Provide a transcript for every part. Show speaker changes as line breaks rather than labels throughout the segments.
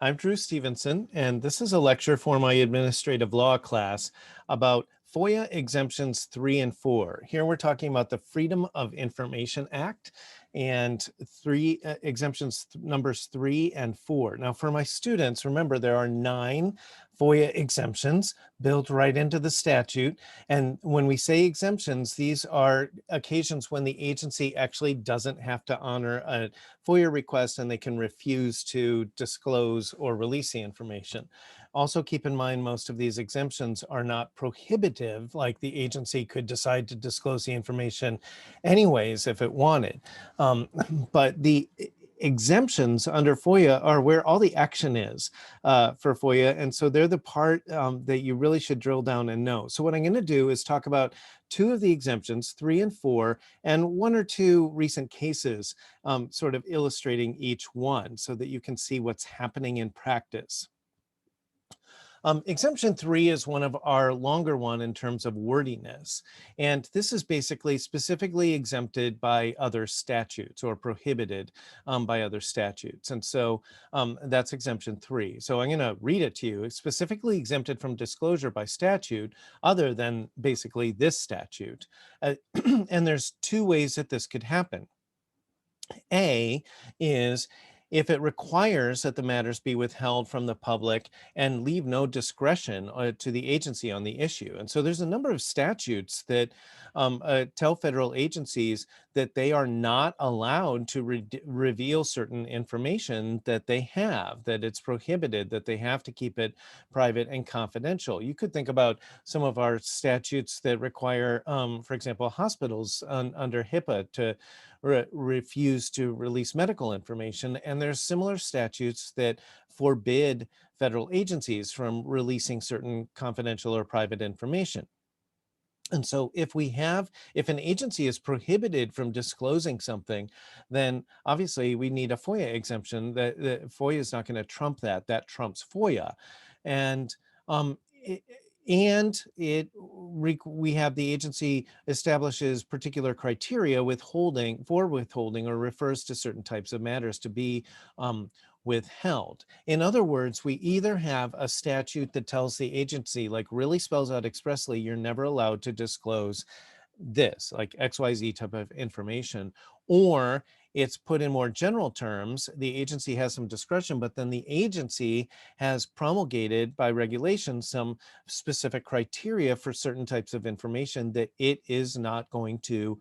I'm Drew Stevenson, and this is a lecture for my administrative law class about FOIA Exemptions 3 and 4. Here we're talking about the Freedom of Information Act and exemptions numbers 3 and 4. Now, for my students, remember there are 9 FOIA exemptions built right into the statute. And when we say exemptions, these are occasions when the agency actually doesn't have to honor a FOIA request and they can refuse to disclose or release the information. Also, keep in mind, most of these exemptions are not prohibitive, like the agency could decide to disclose the information anyways if it wanted. But the exemptions under FOIA are where all the action is for FOIA. And so they're the part that you really should drill down and know. So what I'm going to do is talk about 2 of the exemptions, 3 and 4, and 1 or 2 recent cases sort of illustrating each one so that you can see what's happening in practice. Exemption 3 is one of our longer one in terms of wordiness. And this is basically specifically exempted by other statutes or prohibited by other statutes. And so that's exemption 3. So I'm going to read it to you. It's specifically exempted from disclosure by statute other than basically this statute. And there's 2 ways that this could happen. A is if it requires that the matters be withheld from the public and leave no discretion to the agency on the issue. And so there's a number of statutes that tell federal agencies that they are not allowed to reveal certain information that they have, that it's prohibited, that they have to keep it private and confidential. You could think about some of our statutes that require, for example, hospitals under HIPAA to refuse to release medical information. And there's similar statutes that forbid federal agencies from releasing certain confidential or private information. And so if an agency is prohibited from disclosing something, then obviously we need a FOIA exemption. That FOIA is not going to trump that. That trumps FOIA. And we have the agency establishes particular criteria for withholding or refers to certain types of matters to be withheld. In other words, we either have a statute that tells the agency, like really spells out expressly, you're never allowed to disclose this, like XYZ type of information, or it's put in more general terms. The agency has some discretion, but then the agency has promulgated by regulation some specific criteria for certain types of information that it is not going to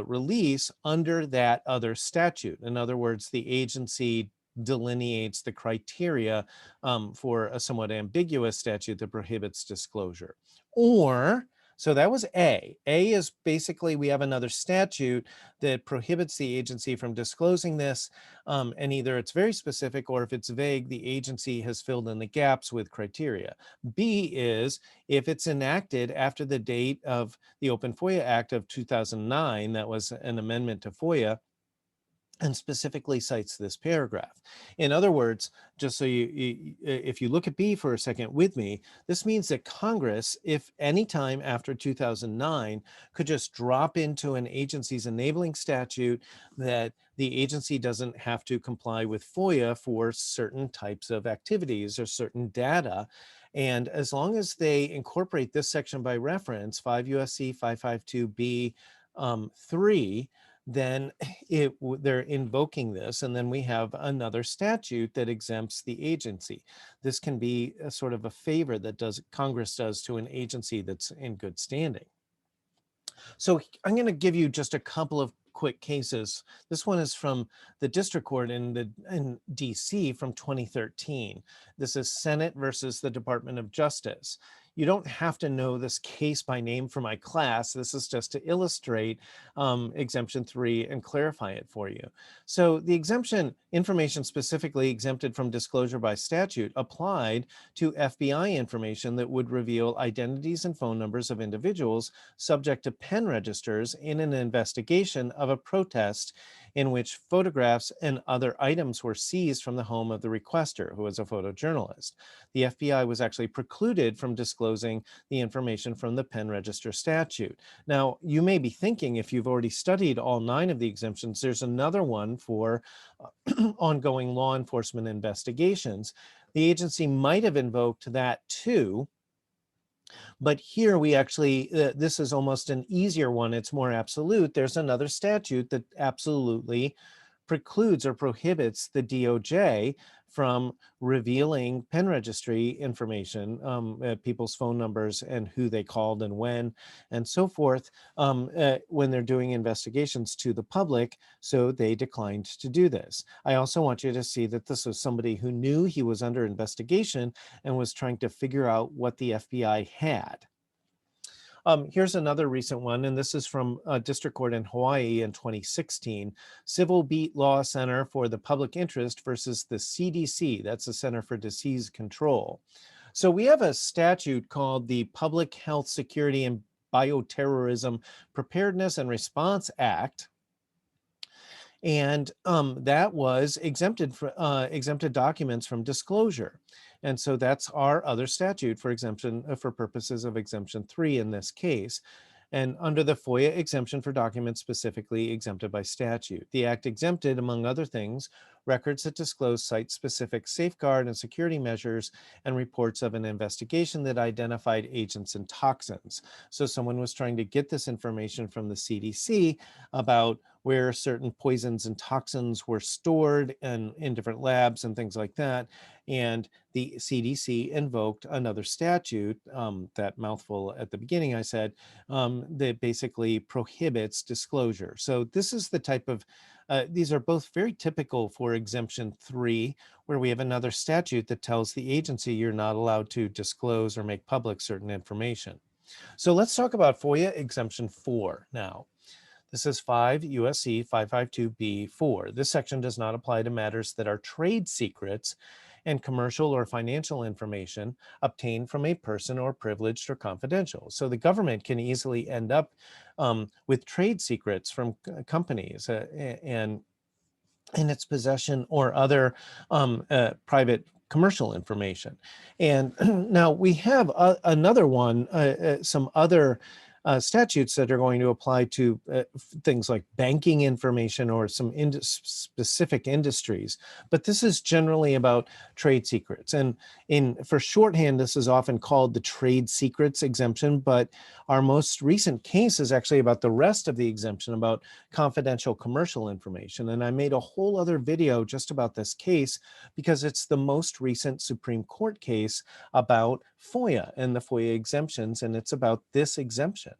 release under that other statute. In other words, the agency delineates the criteria for a somewhat ambiguous statute that prohibits disclosure. So that was A. A is basically we have another statute that prohibits the agency from disclosing this, and either it's very specific or if it's vague, the agency has filled in the gaps with criteria. B is if it's enacted after the date of the Open FOIA Act of 2009, that was an amendment to FOIA, and specifically cites this paragraph. In other words, just so if you look at B for a second with me, this means that Congress, if any time after 2009, could just drop into an agency's enabling statute that the agency doesn't have to comply with FOIA for certain types of activities or certain data. And as long as they incorporate this section by reference, 5 USC 552B 3, then they're invoking this, and then we have another statute that exempts the agency. This can be a sort of a favor that Congress does to an agency that's in good standing. So I'm going to give you just a couple of quick cases. This one is from the district court in DC from 2013. This is Senate versus the Department of Justice. You don't have to know this case by name for my class. This is just to illustrate Exemption 3 and clarify it for you. So the exemption, information specifically exempted from disclosure by statute, applied to FBI information that would reveal identities and phone numbers of individuals subject to pen registers in an investigation of a protest in which photographs and other items were seized from the home of the requester, who was a photojournalist. The FBI was actually precluded from disclosing the information from the pen register statute. Now, you may be thinking, if you've already studied all 9 of the exemptions, there's another one for ongoing law enforcement investigations. The agency might have invoked that too, but here we actually, this is almost an easier one. It's more absolute. There's another statute that absolutely precludes or prohibits the DOJ from revealing pen registry information, people's phone numbers and who they called and when, and so forth, when they're doing investigations to the public. So they declined to do this. I also want you to see that this was somebody who knew he was under investigation and was trying to figure out what the FBI had. Here's another recent one, and this is from a district court in Hawaii in 2016, Civil Beat Law Center for the Public Interest versus the CDC, that's the Center for Disease Control. So we have a statute called the Public Health Security and Bioterrorism Preparedness and Response Act, and that was exempted documents from disclosure. And so that's our other statute for exemption for purposes of Exemption 3 in this case. And under the FOIA exemption for documents specifically exempted by statute. The Act exempted, among other things, records that disclose site-specific safeguard and security measures and reports of an investigation that identified agents and toxins. So someone was trying to get this information from the CDC about where certain poisons and toxins were stored in different labs and things like that. And the CDC invoked another statute, that mouthful at the beginning I said, that basically prohibits disclosure. So this is the type of, these are both very typical for Exemption 3, where we have another statute that tells the agency you're not allowed to disclose or make public certain information. So let's talk about FOIA Exemption 4 now. This is 5 USC 552b4. This section does not apply to matters that are trade secrets and commercial or financial information obtained from a person or privileged or confidential. So the government can easily end up with trade secrets from companies and in its possession or other private commercial information. And now we have another one, some other statutes that are going to apply to things like banking information or some specific industries. But this is generally about trade secrets. And for shorthand, this is often called the trade secrets exemption, but our most recent case is actually about the rest of the exemption, about confidential commercial information. And I made a whole other video just about this case because it's the most recent Supreme Court case about FOIA and the FOIA exemptions, and it's about this exemption.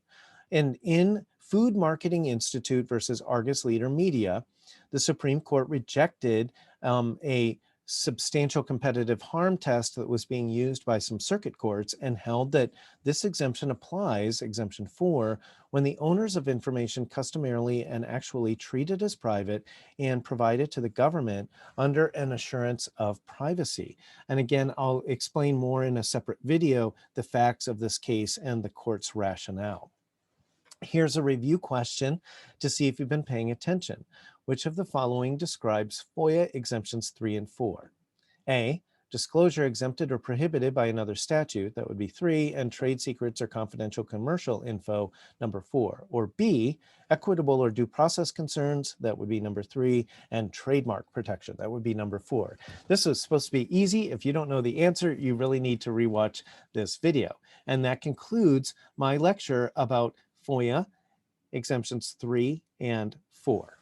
And in Food Marketing Institute versus Argus Leader Media, the Supreme Court rejected a substantial competitive harm test that was being used by some circuit courts and held that this exemption applies, Exemption 4, when the owners of information customarily and actually treated as private and provided to the government under an assurance of privacy. And again, I'll explain more in a separate video the facts of this case and the court's rationale. Here's a review question to see if you've been paying attention. Which of the following describes FOIA Exemptions 3 and 4? A, disclosure exempted or prohibited by another statute, that would be 3, and trade secrets or confidential commercial info, number 4. Or B, equitable or due process concerns, that would be number 3, and trademark protection, that would be number 4. This is supposed to be easy. If you don't know the answer, you really need to rewatch this video. And that concludes my lecture about FOIA Exemptions 3 and 4.